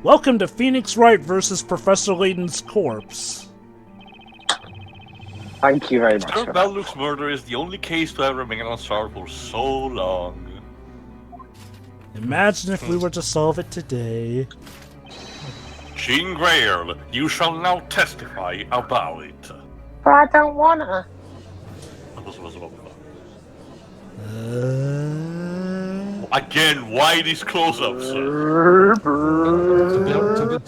Welcome to Phoenix Wright versus Professor Layton's corpse. Thank you very much. Sir Belduke's murder is the only case to ever remain unsolved for so long. Imagine if we were to solve it today. Jean Grail, you shall now testify about it. But I don't wanna. Again, why these close-ups? To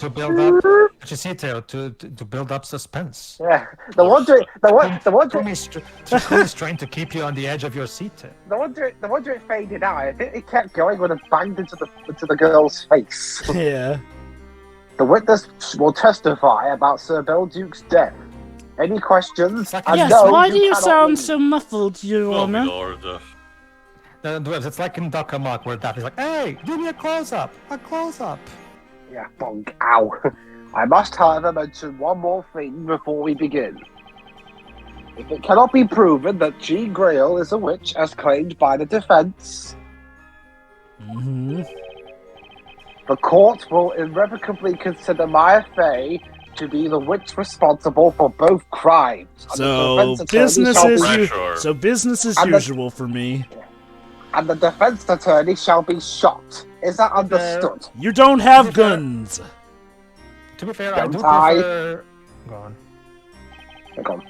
build up, what you see, Theo, to build up suspense. Yeah, the one He's trying to keep you on the edge of your seat. the wonder it faded out. I think it kept going when it banged into the girl's face. Yeah. The witness will testify about Sir Belduke's death. Any questions? Yes, why do you sound so muffled, Your Oh, Honor? my lord. It's like in Duck Amok where Daffy's like, hey, give me a close-up. Yeah, bonk. Ow. I must, however, mention one more thing before we begin. If it cannot be proven that Jean Grail is a witch, as claimed by the defense, the court will irrevocably consider Maya Fey to be the witch responsible for both crimes. So business as usual for me. And the defense attorney shall be shot. Is that understood? You don't have guns. To be fair, Don't Go on. Go on.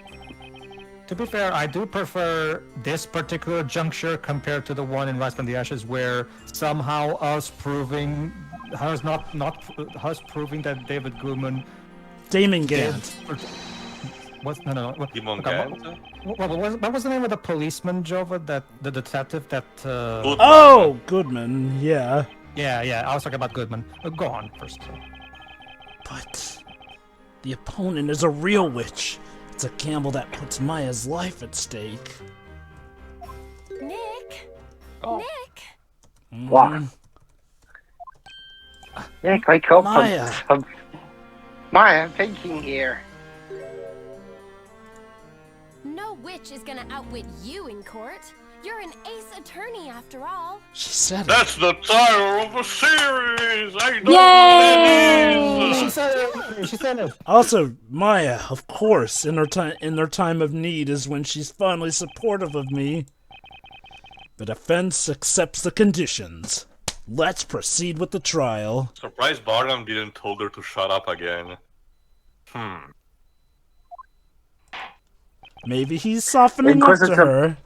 To be fair, I do prefer this particular juncture compared to the one in Rise from the Ashes, where somehow us proving that David Goodman, Damon Gant. What was the name of the policeman, Jovah? That the detective that. Goodman. Yeah. Yeah. I was talking about Goodman. Go on first. But the opponent is a real witch. It's a gamble that puts Maya's life at stake. Nick. What? Nick, wake up. Maya. Maya, I'm thinking here. No witch is gonna outwit you in court. You're an ace attorney after all. She said it. That's the title of the series! I know what it is! She said it. Also, Maya, of course, in her time of need is when she's finally supportive of me. The defense accepts the conditions. Let's proceed with the trial. Surprised Barnum didn't told her to shut up again. Maybe he's softening up to her.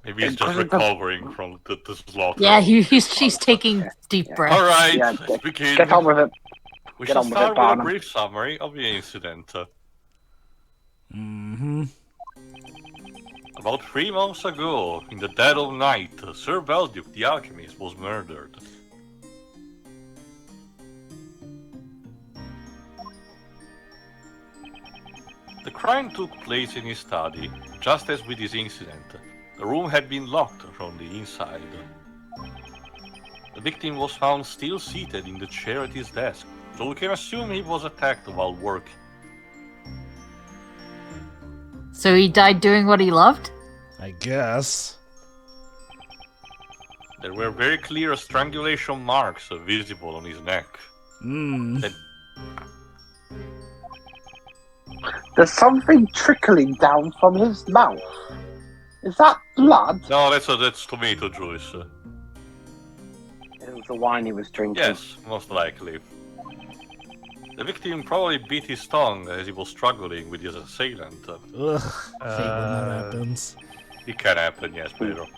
Maybe he's just recovering from the slaughter. Yeah, she's taking deep breaths. Alright, Yeah, let's begin. Get on with it. We Get shall on with start it, with a Barnum. brief summary of the incident. About 3 months ago, in the dead of night, Sir Belduke the alchemist was murdered. The crime took place in his study, just as with this incident. The room had been locked from the inside. The victim was found still seated in the chair at his desk, so we can assume he was attacked while working. So he died doing what he loved? I guess. There were very clear strangulation marks visible on his neck. There's something trickling down from his mouth. Is that blood? No, that's tomato juice. It was the wine he was drinking. Yes, most likely. The victim probably bit his tongue as he was struggling with his assailant. Ugh, hate when that happens. It can happen, yes, Pedro.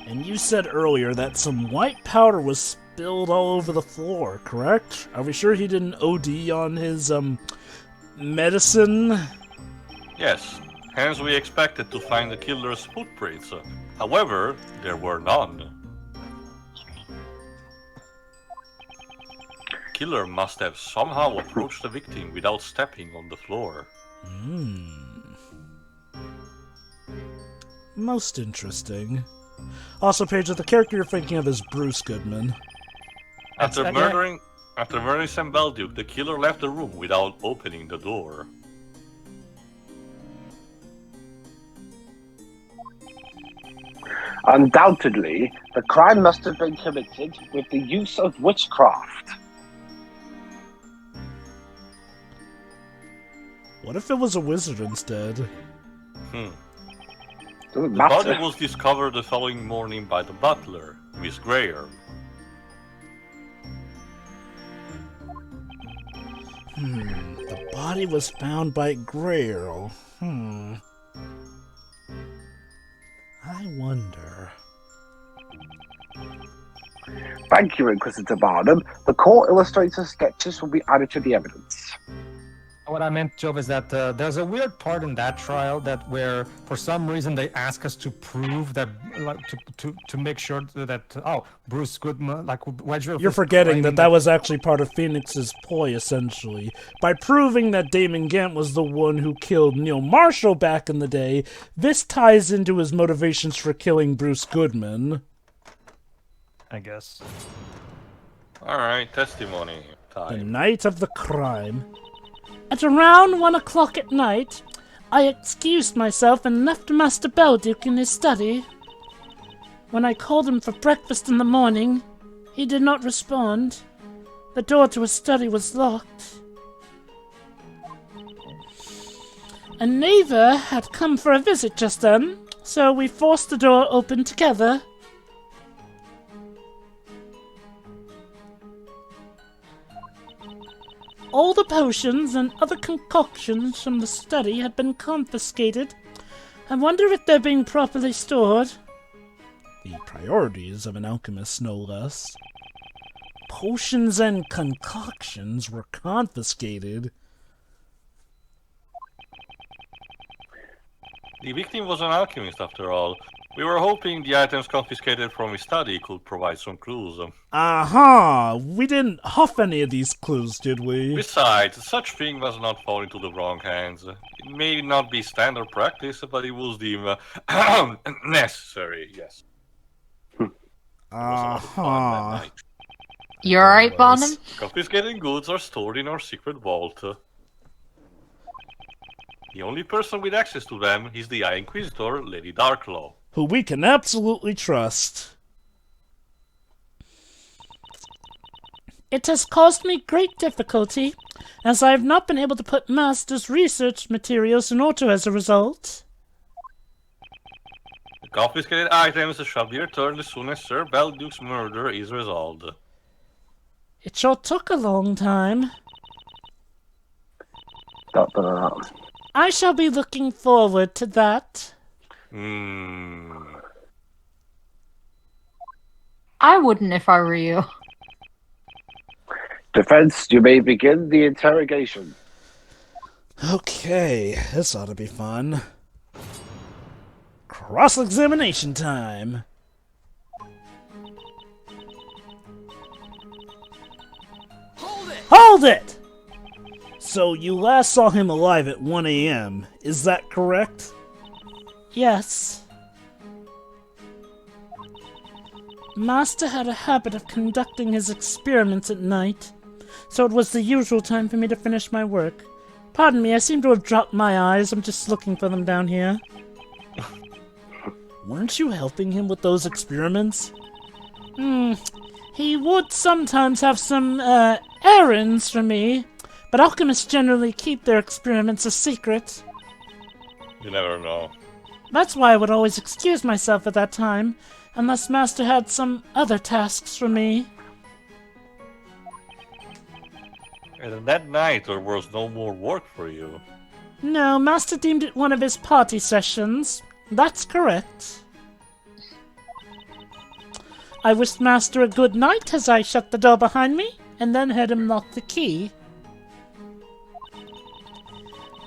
And you said earlier that some white powder was spilled all over the floor, correct? Are we sure he didn't OD on his, medicine? Yes, hence we expected to find the killer's footprints. However, there were none. The killer must have somehow approached the victim without stepping on the floor. Most interesting. Also, Paige, the character you're thinking of is Bruce Goodman. After murdering Sam Belduke, the killer left the room without opening the door. Undoubtedly, the crime must have been committed with the use of witchcraft. What if it was a wizard instead? Doesn't The matter. body was discovered the following morning by the butler, Miss Grayer. The body was found by Grail. I wonder. Thank you, Inquisitor Barnum. The court illustrator sketches will be added to the evidence. What I meant, Jove, is that there's a weird part in that trial that where, for some reason, they ask us to prove that, like, to make sure that Bruce Goodman, like Wedgwood. You're forgetting that was actually part of Phoenix's ploy, essentially. By proving that Damon Gant was the one who killed Neil Marshall back in the day, this ties into his motivations for killing Bruce Goodman. I guess. Alright, testimony The time. night of the crime. At around 1 o'clock at night, I excused myself and left Master Belduke in his study. When I called him for breakfast in the morning, he did not respond. The door to his study was locked. A neighbor had come for a visit just then, so we forced the door open together. All the potions and other concoctions from the study had been confiscated. I wonder if they're being properly stored. The priorities of an alchemist, no less. Potions and concoctions were confiscated. The victim was an alchemist, after all. We were hoping the items confiscated from his study could provide some clues. Aha! We didn't huff any of these clues, did we? Besides, such thing must not fall into the wrong hands. It may not be standard practice, but it was deemed necessary, yes. It was a lot of fun that night. You alright, Barnum? Confiscated goods are stored in our secret vault. The only person with access to them is the High Inquisitor, Lady Darklaw. Who we can absolutely trust. It has caused me great difficulty, as I have not been able to put Master's research materials in order as a result. The confiscated items shall be returned as soon as Sir Belduke's murder is resolved. It sure took a long time. I shall be looking forward to that. I wouldn't if I were you. Defense, you may begin the interrogation. Okay, this ought to be fun. Cross-examination time. Hold it! So you last saw him alive at 1 a.m., is that correct? Yes. Master had a habit of conducting his experiments at night, so it was the usual time for me to finish my work. Pardon me, I seem to have dropped my eyes. I'm just looking for them down here. Weren't you helping him with those experiments? He would sometimes have some, errands for me, but alchemists generally keep their experiments a secret. You never know. That's why I would always excuse myself at that time, unless Master had some other tasks for me. And that night there was no more work for you. No, Master deemed it one of his party sessions. That's correct. I wished Master a good night as I shut the door behind me, and then had him lock the key.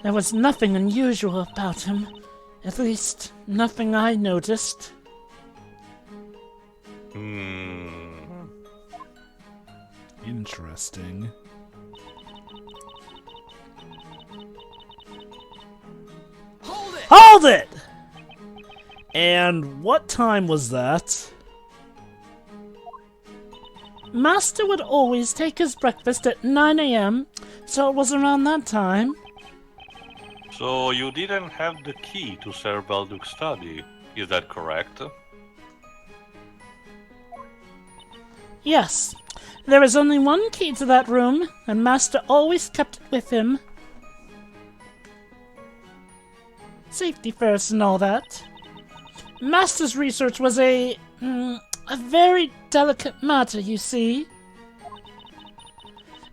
There was nothing unusual about him. At least, nothing I noticed. Interesting. Hold it! And what time was that? Master would always take his breakfast at 9 a.m., so it was around that time. So you didn't have the key to Sir Belduke's study, is that correct? Yes, there is only one key to that room, and Master always kept it with him. Safety first and all that. Master's research was a very delicate matter, you see.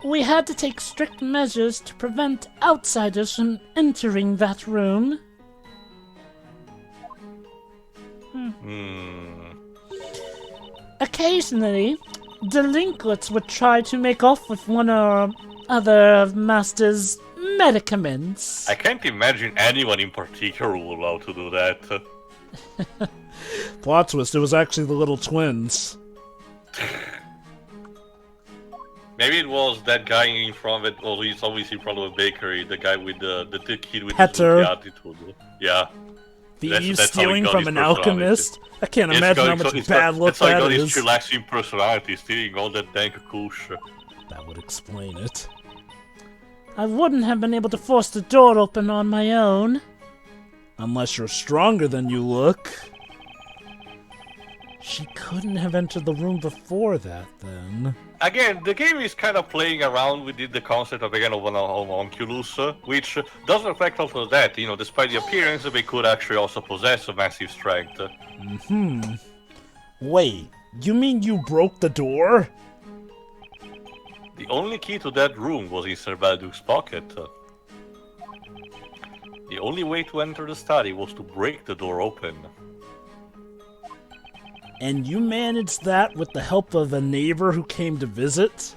We had to take strict measures to prevent outsiders from entering that room. Occasionally, delinquents would try to make off with one or other of Master's medicaments. I can't imagine anyone in particular would allow to do that. Plot twist, it was actually the little twins. Maybe it was that guy in front of it. Well, he's always in front of a bakery. The guy with the kid with Petter. the attitude. Yeah. Thieves That's how he stealing got from his an personality. alchemist? I can't imagine how much bad luck That's how he that got his is. chillaxing personality, stealing all that dank kush. That would explain it. I wouldn't have been able to force the door open on my own. Unless you're stronger than you look. She couldn't have entered the room before that, then. Again, the game is kind of playing around with the concept of again of an homunculus, which does reflect also that, you know, despite the appearance, they could actually also possess a massive strength. Wait, you mean you broke the door? The only key to that room was in Sir Belduke's pocket. The only way to enter the study was to break the door open. And you managed that with the help of a neighbor who came to visit?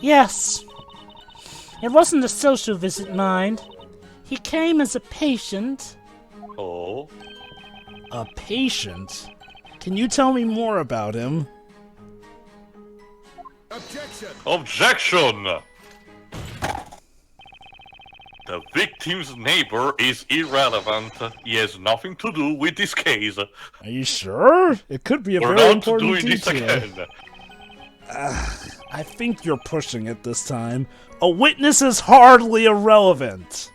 Yes. It wasn't a social visit, mind. He came as a patient. Oh? A patient? Can you tell me more about him? Objection! The victim's neighbor is irrelevant. He has nothing to do with this case. Are you sure? It could be a We're very not important doing this detail. again. I think you're pushing it this time. A witness is hardly irrelevant.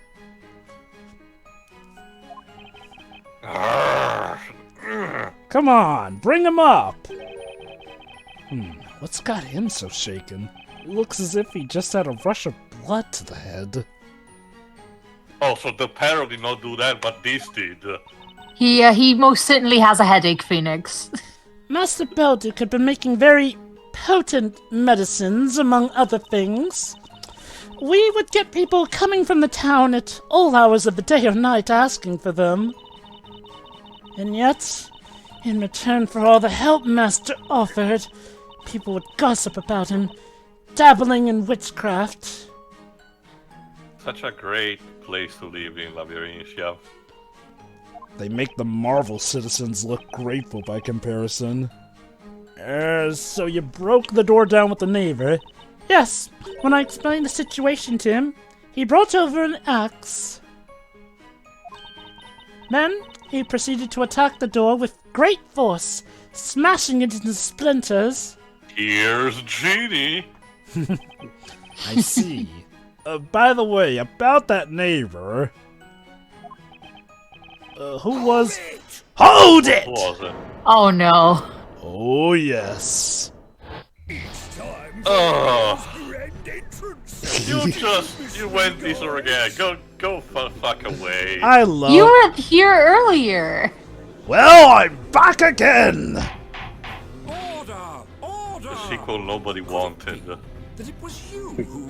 Come on, bring him up. What's got him so shaken? It looks as if he just had a rush of blood to the head. Oh, so the Pharaoh did not do that, but this did. He most certainly has a headache, Phoenix. Master Belduke had been making very potent medicines, among other things. We would get people coming from the town at all hours of the day or night asking for them. And yet, in return for all the help Master offered, people would gossip about him, dabbling in witchcraft. Such a great place to live in Labyrinthia. They make the Marvel citizens look grateful by comparison. So you broke the door down with the neighbor? Yes, when I explained the situation to him, he brought over an axe. Then, he proceeded to attack the door with great force, smashing it into splinters. Here's Genie! I see. By the way, about that neighbor... who was... Hold it! Who was it? Oh no. Oh, yes. Oh. You went this or again. Go fuck away. I love... You were here earlier. Well, I'm back again! Order! Order! The sequel nobody wanted. That it was you who...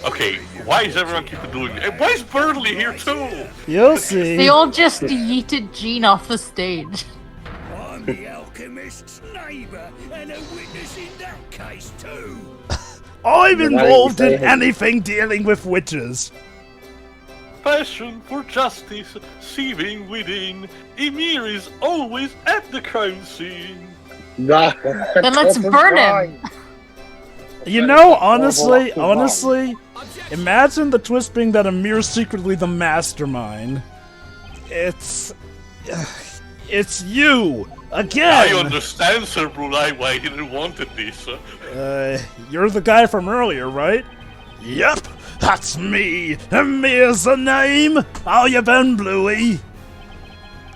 Okay, why is everyone keep doing it? Why is Burnley here too? You'll see. They all just yeeted Jean off the stage. I'm the alchemist's neighbour and a witness in that case too. I'm involved in say- anything dealing with witches. Passion for justice, seething within. Emir is always at the crime scene. Nah, Then let's burn him. You know, honestly, imagine the twist being that Amir's secretly the mastermind. It's you again. I understand, Sir Brulai, why he didn't wanted this. You're the guy from earlier, right? Yep, that's me. Amir's the name. How you been, Bluey?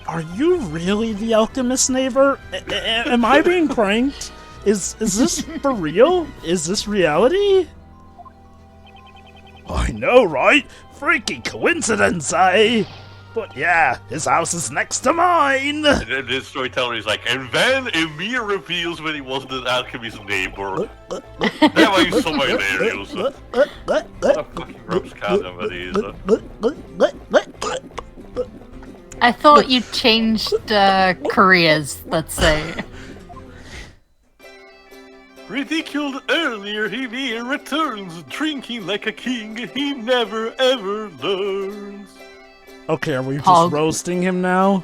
Are you really the alchemist neighbor? Am I being pranked? Is this for real? Is this reality? know, right? Freaky coincidence, eh? But yeah, his house is next to mine! And then the storyteller is like, and then Emir reveals when he was the alchemist's neighbor. That was so hilarious. What a fucking rapscallion that is. I thought you changed careers, let's say. Ridiculed earlier, Emir returns, drinking like a king. He never ever learns. Okay, are we just Hog. roasting him now?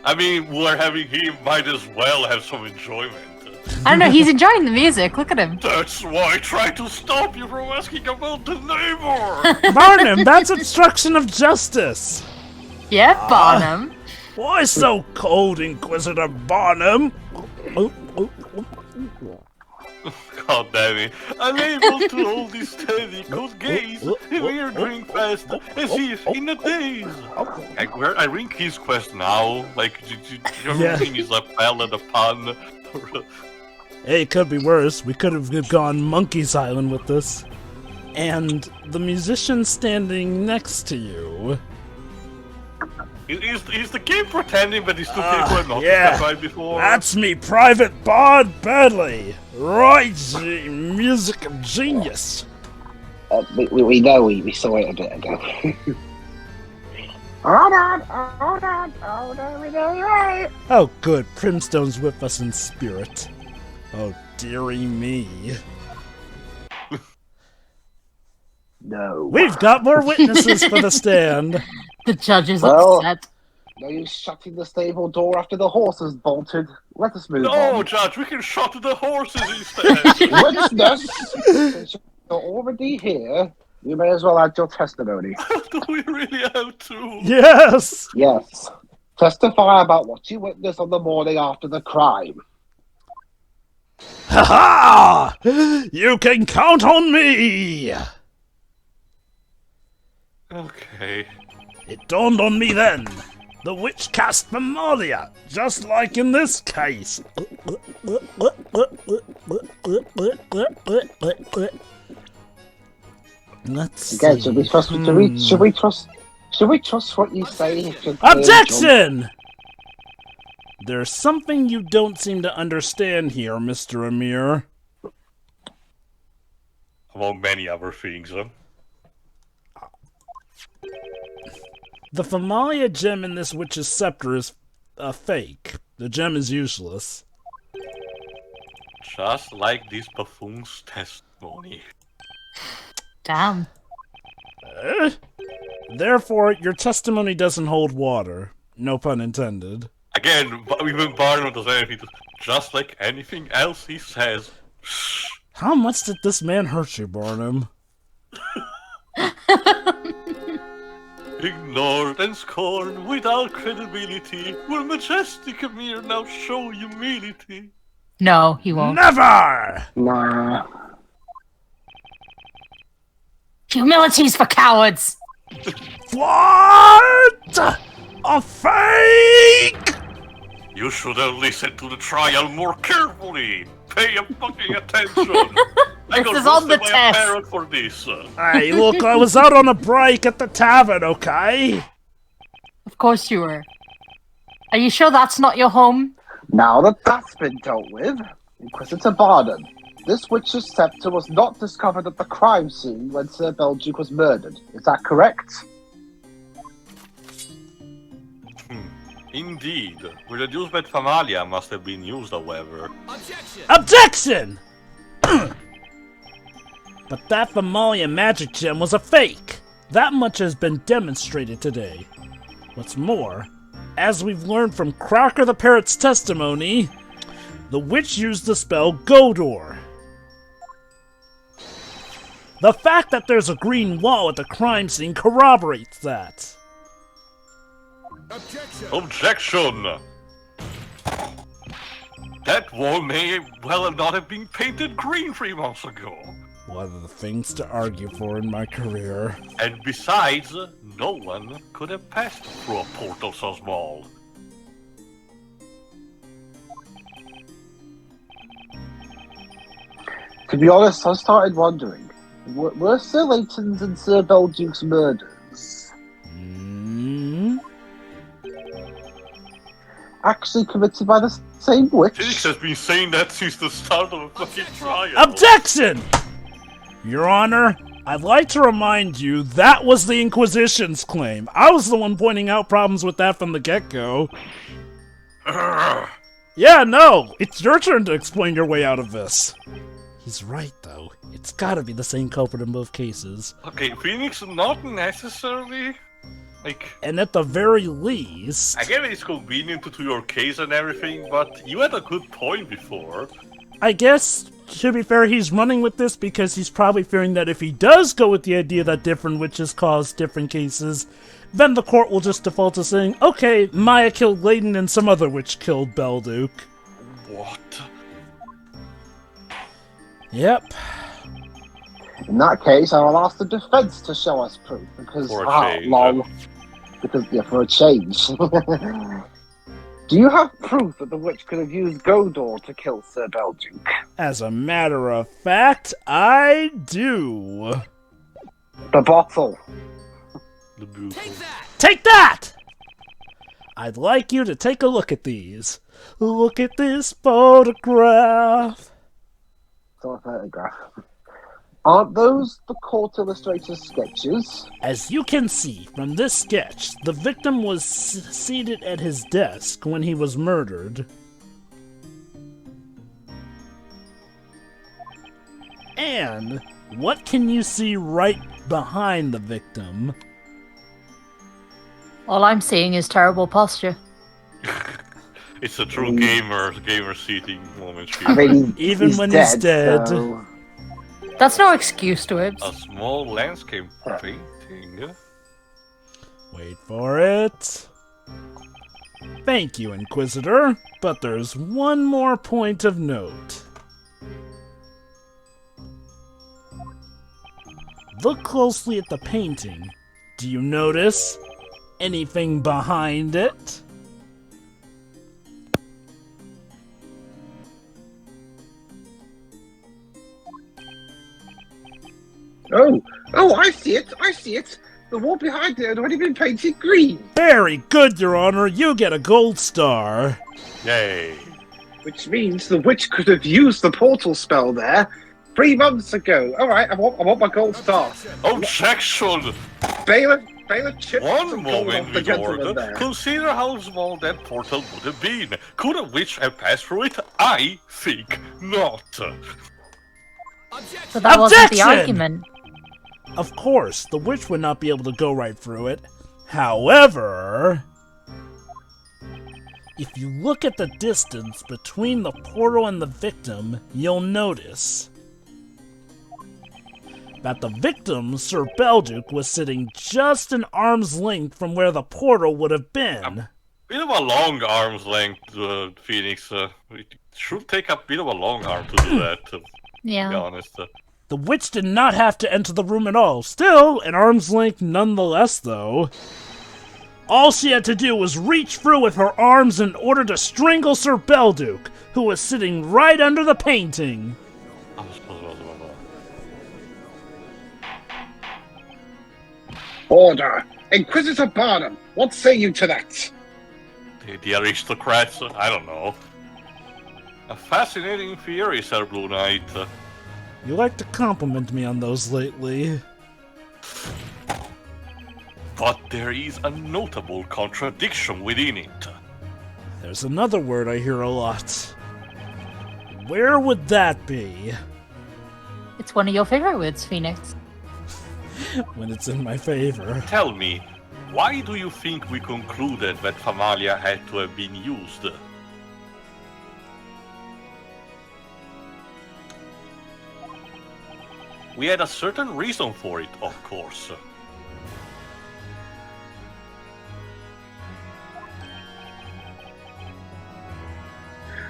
I mean, we're having him, might as well have some enjoyment. I don't know, he's enjoying the music. Look at him. That's why I tried to stop you from asking about the neighbor! Barnum, that's obstruction of justice! Yeah, Barnum. Why so cold, Inquisitor Barnum? God damn it. Unable to hold his steady cold gaze, Emir drink fast, as if in a daze. I ring his quest now, like, everything is a ballad, a pun. Hey, it could be worse. We could have gone Monkey's Island with this. And the musician standing next to you. Is the game pretending that these two people are not yeah. right before? That's me, Private Bard Badley. Right, music of genius. We know we saw it a bit ago. Hold on, we know you're right. Oh, good. Primstone's with us in spirit. Oh, dearie me. No. We've got more witnesses for the stand. The judge is Well, upset. No use shutting the stable door after the horses bolted. Let us move No, on. Judge, we can shut the horses instead. Witness, since you're already here, you may as well add your testimony. Do we really have to? Yes! Yes. Testify about what you witnessed on the morning after the crime. Ha ha! You can count on me! Okay. It dawned on me then. The witch cast Mamalia, just like in this case. Let's see. Again, should we trust what you say? If you're Objection! There's something you don't seem to understand here, Mr. Emir. Among many other things, The Familia gem in this witch's scepter is a fake. The gem is useless. Just like this buffoon's testimony. Damn. Therefore, your testimony doesn't hold water. No pun intended. Again, even Barnum does anything to... Just like anything else he says. Shh. How much did this man hurt you, Barnum? Ignored and scorned without credibility, will majestic Emir now show humility? No, he won't. Never! Nah. Humility's for cowards! What? A fake? You should have listened to the trial more carefully. Pay a fucking attention. I This got is on the roasted by a test. parrot for this. Hey, look, I was out on a break at the tavern, okay? Of course you were. Are you sure that's not your home? Now that that's been dealt with, Inquisitor Barnum, this witch's scepter was not discovered at the crime scene when Sir Belduke was murdered. Is that correct? Indeed. With the use by Familia must have been used, however. Objection! But that Familia magic gem was a fake. That much has been demonstrated today. What's more, as we've learned from Crocker the Parrot's testimony, the witch used the spell Godor. The fact that there's a green wall at the crime scene corroborates that. Objection! That wall may well not have been painted green 3 months ago. One of the things to argue for in my career. And besides, no one could have passed through a portal so small. To be honest, I started wondering, Were Sir Layton's and Sir Belduke's murders actually committed by the same witch? Phoenix has been saying that since the start of the fucking trial. Objection! Your Honor, I'd like to remind you that was the Inquisition's claim. I was the one pointing out problems with that from the get-go. Yeah, no, it's your turn to explain your way out of this. He's right, though. It's gotta be the same culprit in both cases. Okay, Phoenix, not necessarily. Like, And at the very least... I get it's convenient to your case and everything, but you had a good point before. I guess, to be fair, he's running with this because he's probably fearing that if he does go with the idea that different witches cause different cases, then the court will just default to saying, okay, Maya killed Layton and some other witch killed Belduke. What? Yep. In that case, I will ask the defense to show us proof, because For a change. lol. Because for a change. Do you have proof that the witch could have used Godor to kill Sir Belduke? As a matter of fact, I do. The bottle. The beautiful. Take that! I'd like you to take a look at these. Look at this photograph. It's not a photograph. Aren't those the court illustrator's sketches? As you can see from this sketch, the victim was seated at his desk when he was murdered. And what can you see right behind the victim? All I'm seeing is terrible posture. It's a true gamer seating moment here. I mean, Even when he's dead. So... That's no excuse to it. A small landscape painting. Wait for it. Thank you, Inquisitor, but there's one more point of note. Look closely at the painting. Do you notice anything behind it? Oh, I see it. The wall behind it had already been painted green. Very good, Your Honor. You get a gold star. Yay. Which means the witch could have used the portal spell there 3 months ago. Alright, I want my gold star. Objection! Bailiff chipped One some gold moment, off the my gentleman lord. there. Consider how small that portal would have been. Could a witch have passed through it? I think not. But that wasn't the Objection! argument. Of course, the witch would not be able to go right through it. However, if you look at the distance between the portal and the victim, you'll notice that the victim, Sir Belduke, was sitting just an arm's length from where the portal would have been. Bit of a long arm's length, Phoenix. It should take a bit of a long arm to do that, to be Yeah. honest. The witch did not have to enter the room at all. Still, an arm's length nonetheless, though. All she had to do was reach through with her arms in order to strangle Sir Belduke, who was sitting right under the painting. Order! Inquisitor Barnum, what say you to that? The aristocrats, I don't know. A fascinating theory, Sir Blue Knight. You like to compliment me on those lately. But there is a notable contradiction within it. There's another word I hear a lot. Where would that be? It's one of your favorite words, Phoenix. When it's in my favor. Tell me, why do you think we concluded that Familia had to have been used? We had a certain reason for it, of course.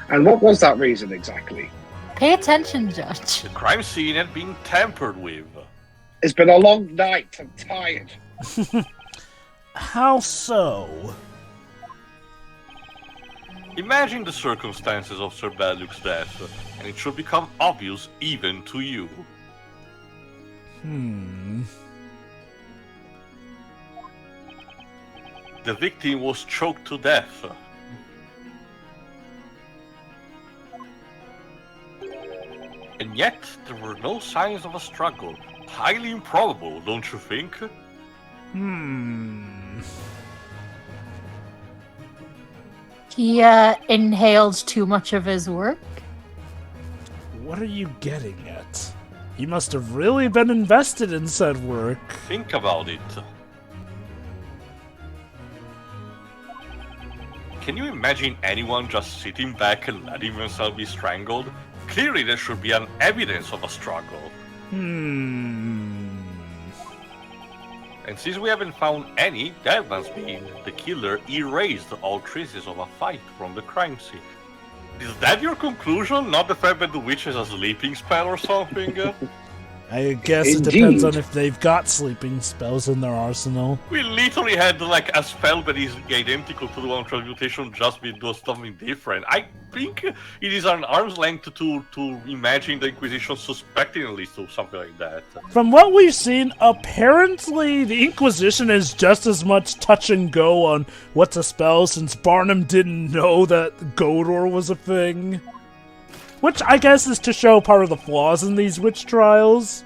And what was that reason exactly? Pay attention, Judge. The crime scene had been tampered with. It's been a long night, I'm tired. How so? Imagine the circumstances of Sir Belduke's death, and it should become obvious even to you. The victim was choked to death. And yet, there were no signs of a struggle. Highly improbable, don't you think? He inhaled too much of his work. What are you getting at? He must have really been invested in said work. Think about it. Can you imagine anyone just sitting back and letting themselves be strangled? Clearly there should be an evidence of a struggle. And since we haven't found any, that must mean the killer erased all traces of a fight from the crime scene. Is that your conclusion? Not the fact that the witch has a sleeping spell or something? I guess it depends on if they've got sleeping spells in their arsenal. We literally had like a spell that is identical to the one transmutation, just with doing something different. I think it is an arm's length to imagine the Inquisition suspecting at least of something like that. From what we've seen, apparently the Inquisition is just as much touch and go on what's a spell, since Barnum didn't know that Godor was a thing. Which I guess is to show part of the flaws in these witch trials.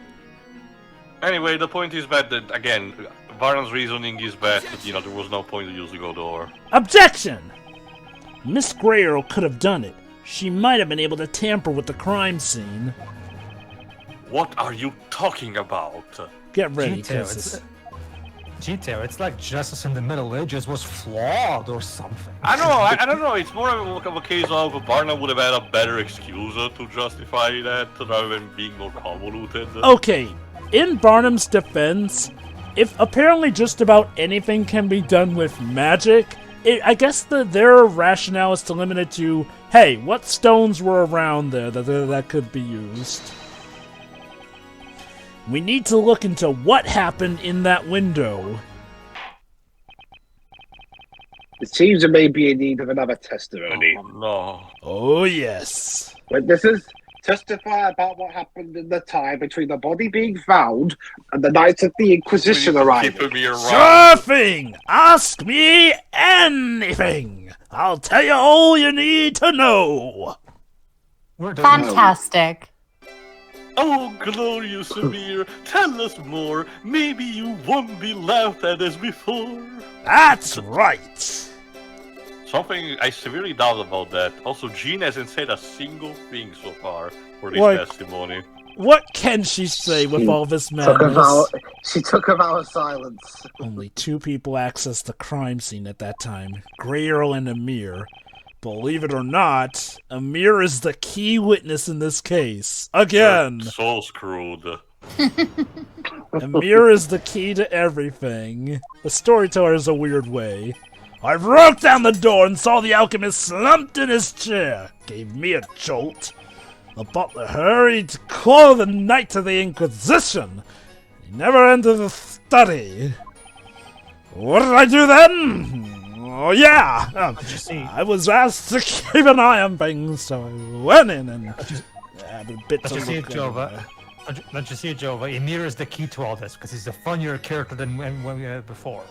Anyway, the point is that, again, Barnum's reasoning is that, there was no point to use the Godor. Objection! Miss Grayer could have done it. She might have been able to tamper with the crime scene. What are you talking about? Get ready, cuz Gito, it's like justice in the Middle Ages was flawed or something. I don't know. It's more of a case of Barnum would have had a better excuse to justify that rather than being more convoluted. Okay, in Barnum's defense, if apparently just about anything can be done with magic, I guess their rationale is to limit it to, hey, what stones were around there that could be used? We need to look into what happened in that window. It seems there may be in need of another testimony. Oh, no. Oh, yes. Witnesses, testify about what happened in the time between the body being found and the night of the Inquisition arriving. Sure thing! Ask me anything! I'll tell you all you need to know! Fantastic. Oh, glorious Amir, tell us more. Maybe you won't be laughed at as before. That's right! Something I severely doubt about that. Also, Jean hasn't said a single thing so far for this testimony. What can she say with all this madness? She took a vow of silence. Only 2 people accessed the crime scene at that time, Grayrl and Amir. Believe it or not, Amir is the key witness in this case. Again! You're so screwed. Amir is the key to everything. The storyteller is a weird way. I broke down the door and saw the alchemist slumped in his chair. Gave me a jolt. The butler hurried to call the Knight of the Inquisition. He never entered the study. What did I do then? Oh yeah! I was asked to keep an eye on things, so I went in and had a bit to look at. Don't you see, Jovah? Emir is the key to all this, because he's a funnier character than when we had before.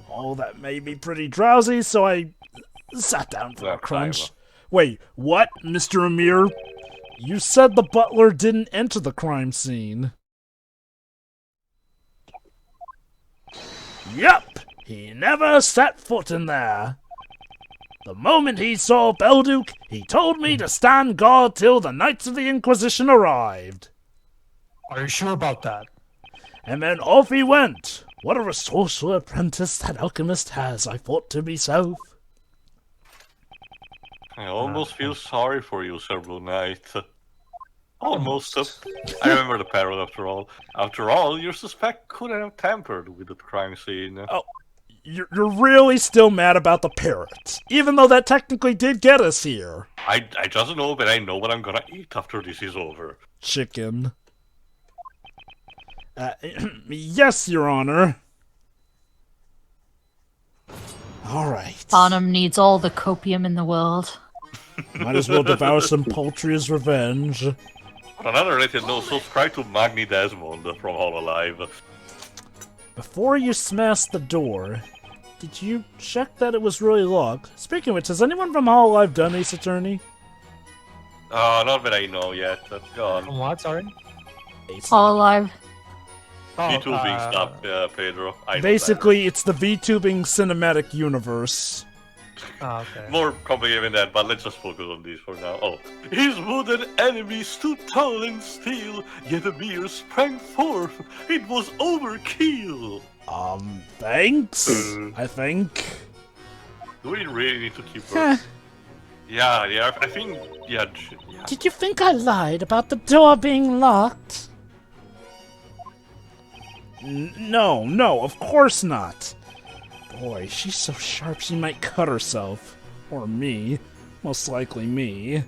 Oh, that made me pretty drowsy, so I sat down for a crunch. Wait, what, Mr. Amir? You said the butler didn't enter the crime scene. Yup! He never set foot in there. The moment he saw Belduke, he told me to stand guard till the Knights of the Inquisition arrived. Are you sure about that? And then off he went. What a resourceful apprentice that alchemist has, I thought to myself. I almost feel sorry for you, Sir Blue Knight. Almost. I remember the parrot after all. After all, your suspect couldn't have tampered with the crime scene. Oh, you're really still mad about the parrot, even though that technically did get us here. I just know that I know what I'm gonna eat after this is over. Chicken. Yes, Your Honor. Alright. Bonham needs all the copium in the world. Might as well devour some poultry as revenge. On another related note, subscribe to Magni Desmond from Hololive. Before you smashed the door, did you check that it was really locked? Speaking of which, has anyone from Hololive done Ace Attorney? Not that I know yet. That's gone. What? Sorry. All alive. VTubing stuff, Pedro. I know Basically, it's the VTubing cinematic universe. Okay. more complicated than that, but let's just focus on this for now. Oh. His wooden enemy stood tall and still, yet a beer sprang forth. It was overkill. Thanks, I think. Do we really need to keep her? Yeah, I think, yeah. Did you think I lied about the door being locked? No, of course not. Boy, she's so sharp she might cut herself. Or me. Most likely me.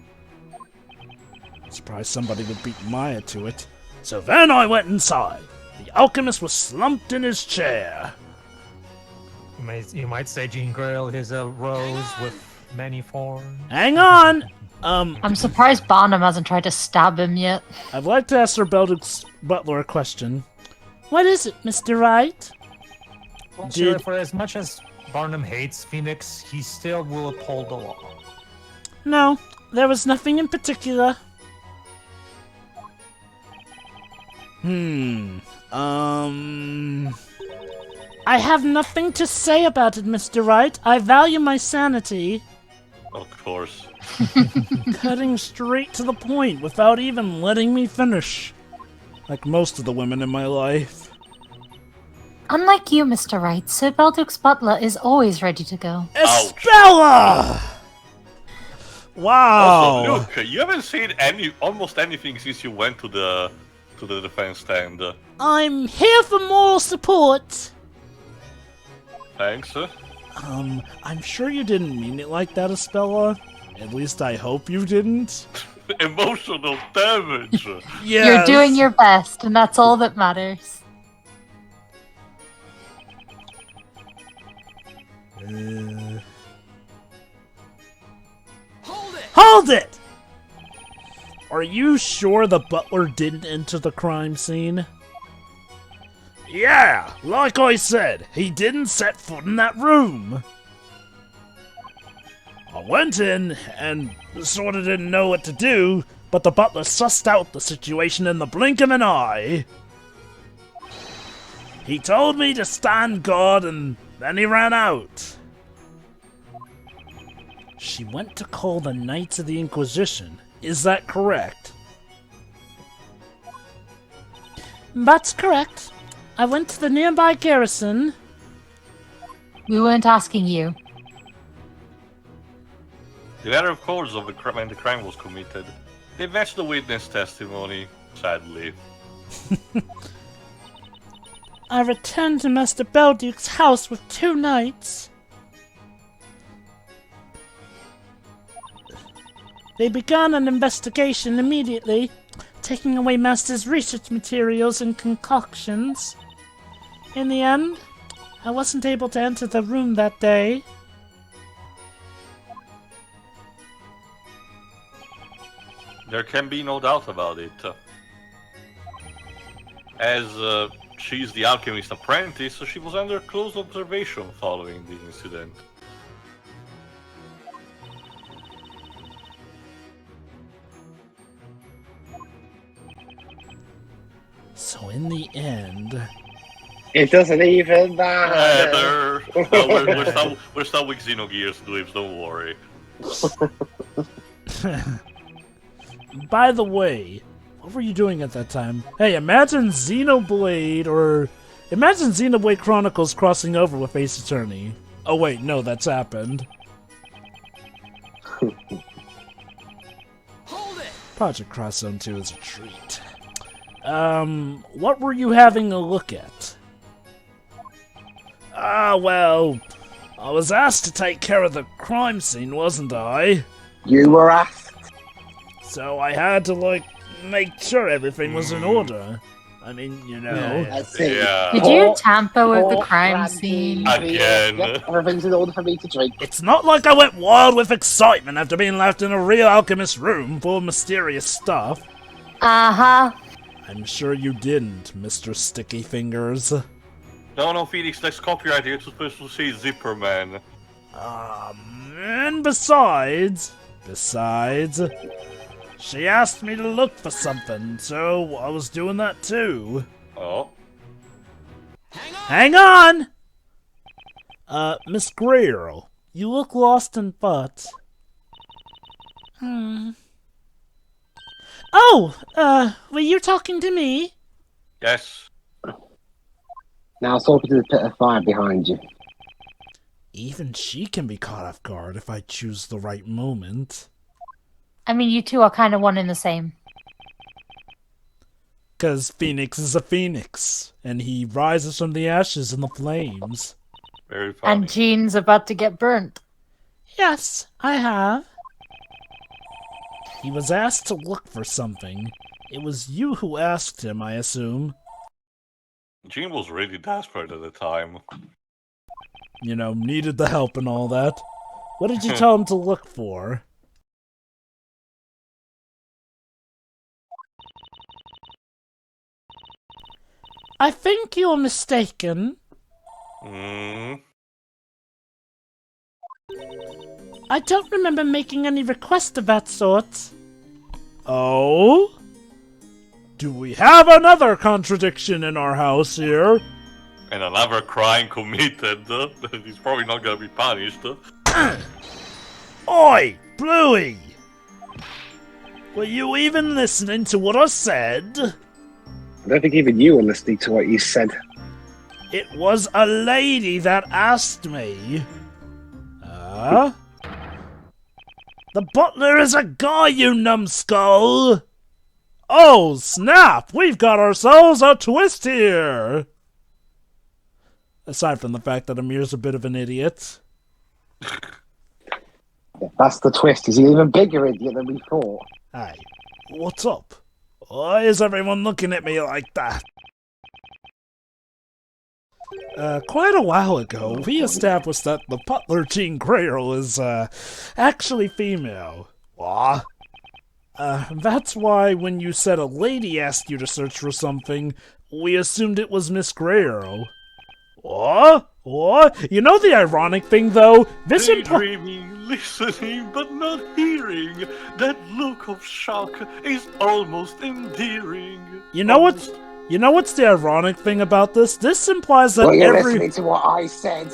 Surprised somebody would beat Maya to it. So then I went inside. The alchemist was slumped in his chair. You might say Jean Grey is a rose with many forms. Hang on! I'm surprised Barnum hasn't tried to stab him yet. I'd like to ask Sir Belduke's butler a question. What is it, Mr. Wright? Well, sir, for as much as Barnum hates Phoenix, he still will uphold the law. No, there was nothing in particular. I have nothing to say about it, Mr. Wright. I value my sanity. Of course. Cutting straight to the point without even letting me finish. Like most of the women in my life. Unlike you, Mr. Wright, Sir Belduke's butler is always ready to go. Estella! Wow. Also, Luke, you haven't said almost anything since you went to the defense stand. I'm here for moral support. Thanks. I'm sure you didn't mean it like that, Estella. At least I hope you didn't. Emotional damage. Yes. You're doing your best, and that's all that matters. Hold it! Are you sure the butler didn't enter the crime scene? Yeah, like I said, he didn't set foot in that room. I went in and sorta didn't know what to do, but the butler sussed out the situation in the blink of an eye. He told me to stand guard and then he ran out. She went to call the Knights of the Inquisition. Is that correct? That's correct. I went to the nearby garrison. We weren't asking you. The matter of course of when the crime was committed. They matched the witness testimony, sadly. I returned to Master Belduke's house with 2 knights. They began an investigation immediately, taking away Master's research materials and concoctions. In the end, I wasn't able to enter the room that day. There can be no doubt about it. As she's the alchemist apprentice, she was under close observation following the incident. So in the end... It doesn't even matter. We're still with Xenogears, dweebs, don't worry. By the way, what were you doing at that time? Hey, imagine Xenoblade Chronicles crossing over with Ace Attorney. Oh wait, no, that's happened. Hold it! Project Cross Zone 2 is a treat. What were you having a look at? Well, I was asked to take care of the crime scene, wasn't I? You were asked. So I had to, make sure everything was in order. I mean, you know. I see. Yeah. Did you tamper with the crime scene? Again. Yep, everything's in order for me to drink. It's not like I went wild with excitement after being left in a real alchemist room full of mysterious stuff. Uh-huh. I'm sure you didn't, Mr. Sticky Fingers. No, Phoenix, that's copyright. You're supposed to say Zipper Man. And besides, she asked me to look for something, so I was doing that too. Oh. Hang on! Miss Greer, you look lost in thought. Oh, were you talking to me? Yes. Now it's open to the pit of fire behind you. Even she can be caught off guard if I choose the right moment. I mean, you two are kind of one and the same. 'Cause Phoenix is a phoenix, and he rises from the ashes and the flames. Very funny. And Jean's about to get burnt. Yes, I have. He was asked to look for something. It was you who asked him, I assume. Jean was really desperate at the time. You know, needed the help and all that. What did you tell him to look for? I think you're mistaken. Hmm. I don't remember making any request of that sort. Oh? Do we have another contradiction in our house here? And another crime committed. He's probably not gonna be punished. Oi, Bluey! Were you even listening to what I said? I don't think even you were listening to what you said. It was a lady that asked me. The butler is a guy, you numbskull! Oh, snap! We've got ourselves a twist here! Aside from the fact that Amir's a bit of an idiot. That's the twist. He's an even bigger idiot than we thought. Hey, what's up? Why is everyone looking at me like that? Quite a while ago, we established that the butler Jean Greer is, actually female. What? That's why when you said a lady asked you to search for something, we assumed it was Miss Greer. What? What? You know the ironic thing, though? This Daydreaming, listening, but not hearing. That look of shock is almost endearing. You know what's the ironic thing about this? This implies that Well, you're listening to what I said.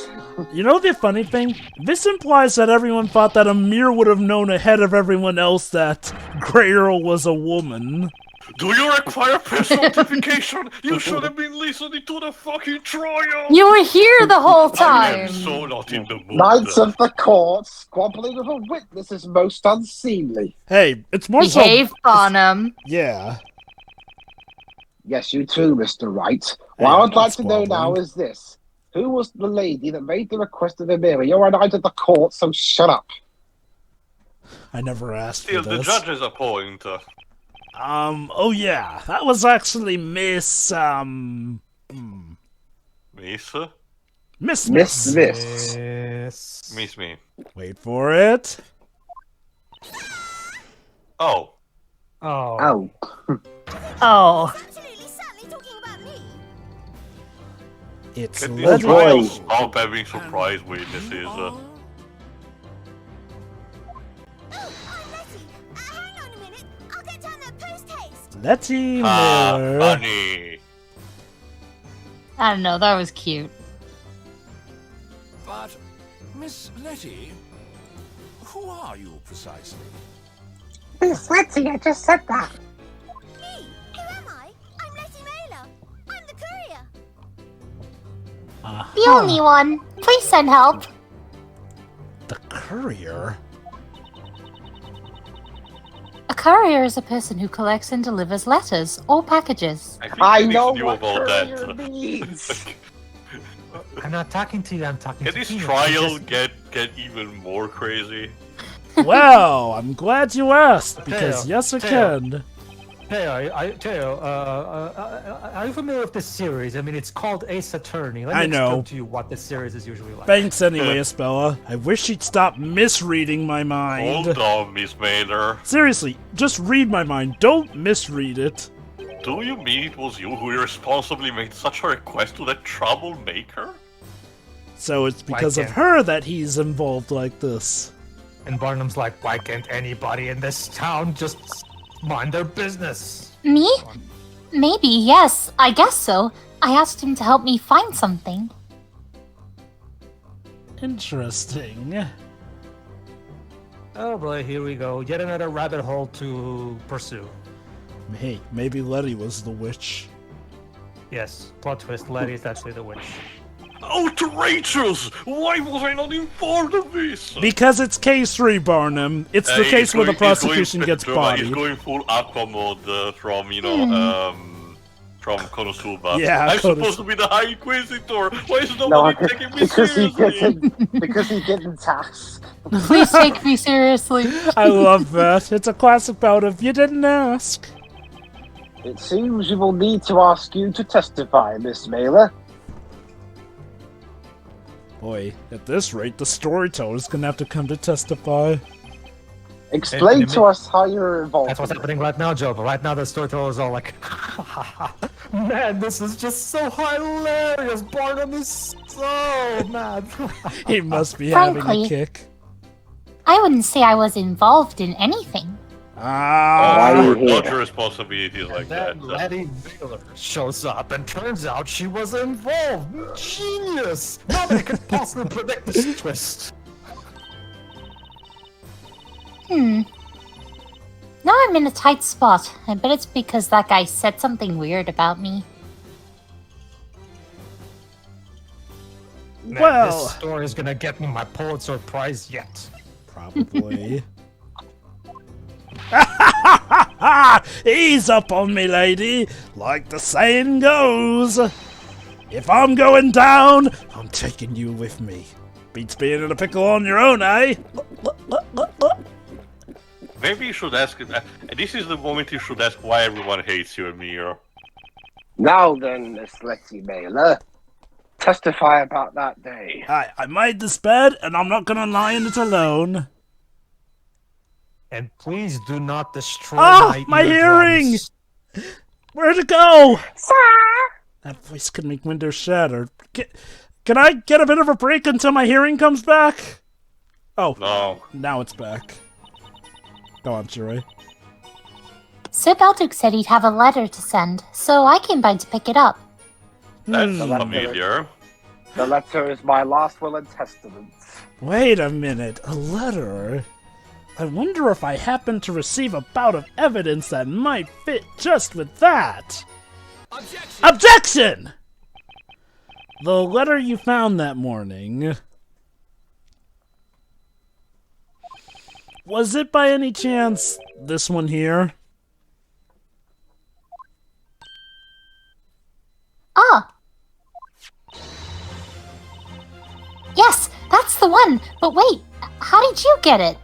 You know the funny thing? This implies that everyone thought that Amir would have known ahead of everyone else that Greer was a woman. Do you require personification? You should have been listening to the fucking trial! You were here the whole I time! am so not in the mood. Knights of the court, squabbling with a witness is most unseemly. Hey, it's more Behave, Bonham. Yeah. Yes, you too, Mr. Wright. Hey, What I would I'm like to know squabbling. now is this. Who was the lady that made the request of a mirror? You're a knight of the court, so shut up. I never asked Still, for the this. judge has a point. Oh yeah, that was actually Miss, Miss? Miss. Miss. Yes. Miss me. Wait for it. Oh. Oh. Oh. Oh. Absolutely certainly talking about me. It's Can Letty. this trial boy. stop having surprise witnesses? Oh, I'm Letty. Hang on a minute. I'll get down there post haste. Letty Ah, Miller. funny. I don't know, that was cute. But, Miss Letty, who are you precisely? Miss Letty, I just said that. Me? Who am I? I'm Letty Mailer. I'm the courier. The only one. Please send help. The courier? A courier is a person who collects and delivers letters or packages. I think I Phoenix know knew what about courier that. means. I'm not talking to you, I'm talking Can to this you. trial get even more crazy? Well, I'm glad you asked, because Tail, yes, it tail. can. Teo, are you familiar with this series? I mean, it's called Ace Attorney. Let me I know. explain to you what this series is usually like. Thanks anyway, Espella. I wish she'd stop misreading my mind. Hold on, Miss Mailer. Seriously, just read my mind. Don't misread it. Do you mean it was you who irresponsibly made such a request to that troublemaker? So it's because of can't- her that he's involved like this. And Barnum's like, why can't anybody in this town just mind their business? Me? Maybe, yes. I guess so. I asked him to help me find something. Interesting. Oh boy, here we go. Yet another rabbit hole to pursue. Hey, maybe Letty was the witch. Yes, plot twist, Letty is actually the witch. Outrageous! Why was I not informed of this? Because it's case 3, Barnum. It's the case where the prosecution gets He's bodied. going full aqua mode from, from Konosuba. Yeah, I'm supposed to be the High Inquisitor. Why is No, nobody taking me seriously? because he didn't ask. Please take me seriously. I love that. It's a classic bout of you didn't ask. It seems we will need to ask you to testify, Miss Mailer. Boy, at this rate, the storyteller's gonna have to come to testify. Explain to us how you're involved. That's what's happening right now, Jovah. Right now, the storyteller is all like, man, this is just so hilarious. Barnum is so mad. He must be having a Frankly- kick. I wouldn't say I was involved in anything. Ah, Why are you Not here? your responsibility like that. Then Letty Mailer shows up, and turns out she was involved. Genius! Nobody could possibly predict this twist. Now I'm in a tight spot. I bet it's because that guy said something weird about me. Man, Well- this story is gonna get me my Pulitzer Prize yet. probably. Ease up on me, lady. Like the saying goes. If I'm going down, I'm taking you with me. Beats being in a pickle on your own, eh? Maybe you should ask. This is the moment you should ask why everyone hates you, Amir. Now then, Miss Letty Mailer, testify about that day. I made this bed, and I'm not gonna lie in it alone. And please do not destroy My hearing! eardrums. Where'd it go? That voice could make windows shatter. Can I get a bit of a break until my hearing comes back? Oh, No. now it's back. Go on, Sheree. Sir Belduke said he'd have a letter to send, so I came by to pick it up. That's Hmm. familiar. The letter is my last will and testament. Wait a minute, a letter? I wonder if I happen to receive a bout of evidence that might fit just with that. Objection! The letter you found that morning. Was it by any chance this one here? Ah! Yes, that's the one! But wait, how did you get it?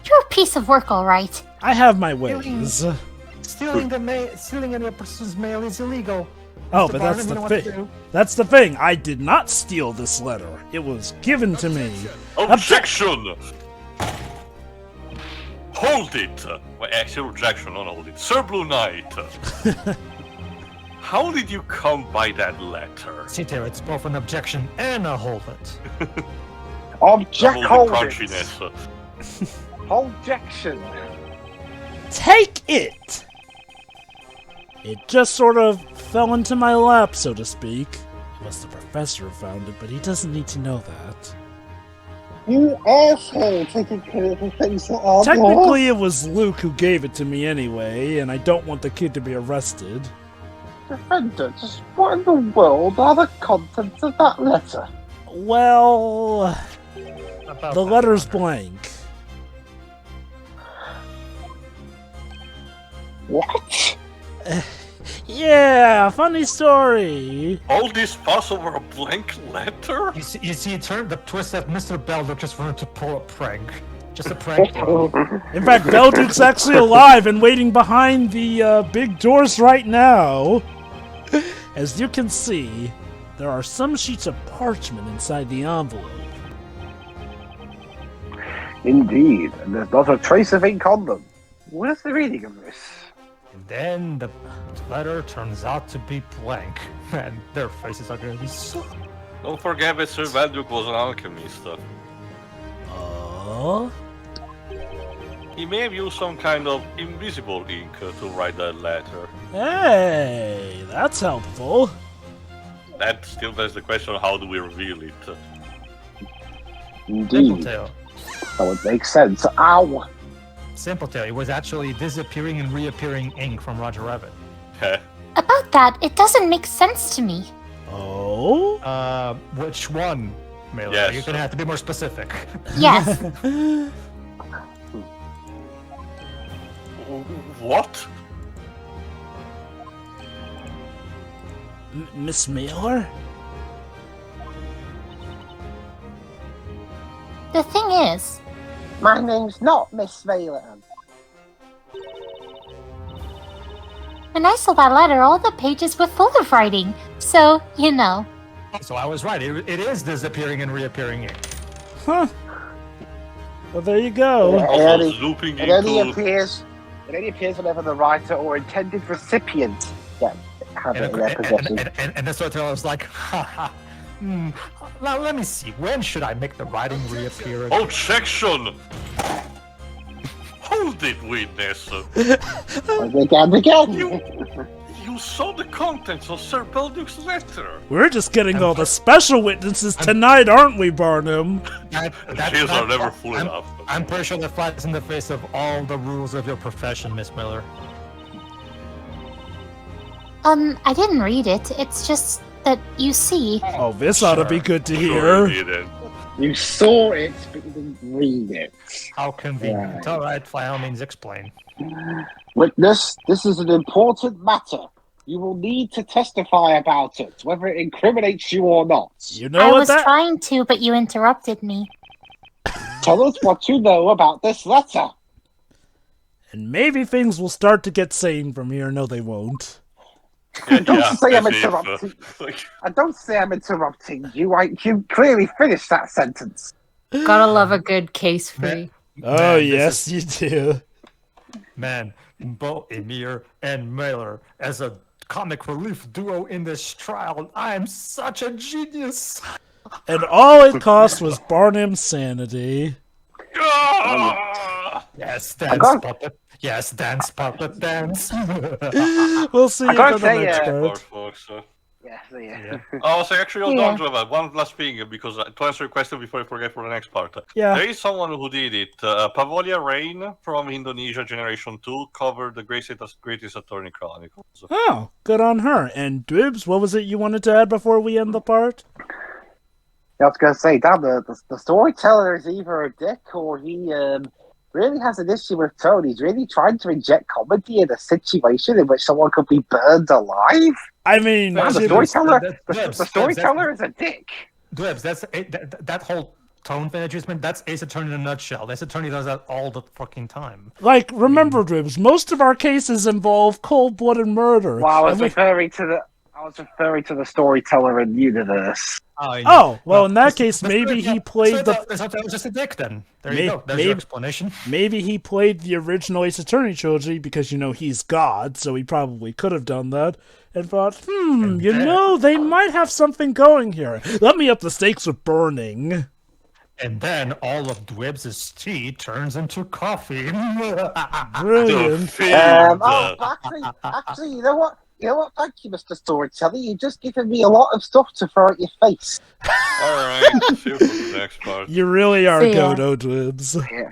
You're a piece of work, all right. I have my ways. Stealing any person's mail is illegal. Oh, Mr. but Barnum, that's you the know what to thing. do. That's the thing. I did not steal this letter. It was given to me. Objection! Hold it! Well, actually, objection, not hold it. Sir Blue Knight! How did you come by that letter? See there, it's both an objection and a hold it. Object Double the hold it. crunchiness. Objection. Take it! It just sort of fell into my lap, so to speak. It was the professor who found it, but he doesn't need to know that. You asshole taking credit for things that are Technically, it was Luke who gave it to me anyway, and I don't want the kid to be arrested. Defender, just what in the world are the contents of that letter? Well, About the that, letter's Barnum. blank. What? Yeah, funny story. All this fuss over a blank letter? You see, the twist that Mr. Belduke just wanted to pull a prank. Just a prank. In fact, Belduke's actually alive and waiting behind the big doors right now. As you can see, there are some sheets of parchment inside the envelope. Indeed, and there's not a trace of ink on them. Where's the reading of this? And then the letter turns out to be blank, and their faces are gonna be so. Don't forget that Sir Belduke was an alchemist. Oh? He may have used some kind of invisible ink to write that letter. Hey, that's helpful. That still begs the question, how do we reveal it? Indeed, Simple that would make sense. Ow! Tale. It was actually disappearing and reappearing ink from Roger Rabbit. About that, it doesn't make sense to me. Oh? Which one, Mela? Yes. You're gonna have to be more specific. Yes. What? Miss Mailer? The thing is, My name's not Miss Valen. when I saw that letter, all the pages were full of writing. So, you know. So I was right. It is disappearing and reappearing ink. Huh. Well, there you go. Also, looping It only into... appears whenever the writer or intended recipient have it in their possession. And the storyteller was like, haha. Now let me see. When should I make the writing reappear? Objection! Hold it, witness. Again. You saw the contents of Sir Belduke's letter. We're just getting all the special witnesses tonight, aren't we, Barnum? Shields are never full enough. I'm pretty sure that flies in the face of all the rules of your profession, Miss Miller. I didn't read it. It's just that you see. Oh, this ought to be good to Sure hear. you didn't. You saw it, but you didn't read it. How convenient. Yeah. All right, by all means, explain. Witness, this is an important matter. You will need to testify about it, whether it incriminates you or not. You know I what was that? trying to, but you interrupted me. Tell us what you know about this letter. And maybe things will start to get sane from here. No, they won't. Don't say I'm as if, interrupting. like, I don't say I'm interrupting you. You clearly finished that sentence. Gotta love a good case free. Oh, Man, yes, you do. Man, Bo, Emir, and Miller as a comic relief duo in this trial. I am such a genius. And all it cost was Barnum's sanity. ah! Yes, dance got- puppet. Yes, dance puppet, dance. We'll see you gotta for the say, next Poor part. folks. Yeah. Oh, so actually, hold Yeah. on to that. One last thing, because to answer your question before I forget for the next part. Yeah. There is someone who did it. Pavolia Rain from Indonesia Generation 2 covered the Greatest Attorney Chronicles. Oh, good on her. And Dibs, what was it you wanted to add before we end the part? I was going to say, Dan, the storyteller is either a dick or he really has an issue with tone. He's really trying to inject comedy in a situation in which someone could be burned alive. I mean, Man, the Dibs, storyteller is a dick. Dwebs, that whole tone adjustment, that's Ace Attorney in a nutshell. Ace Attorney does that all the fucking time. like, remember, Dibs, most of our cases involve cold-blooded murder. Well, I was And we- referring to the storyteller in universe. Oh, well, in that case, maybe he played the... That was just a dick then. There May- you go. There's maybe- your explanation. Maybe he played the original Ace Attorney trilogy because, he's God, so he probably could have done that. And thought, they might have something going here. Let me up the stakes with burning. And then all of Dwebs' tea turns into coffee. Brilliant. Actually, you know what? Thank you, Mr. Storyteller. You've just given me a lot of stuff to throw at your face. Alright, see you for the next part. You really are See ya. Godo, Dibs. Yeah.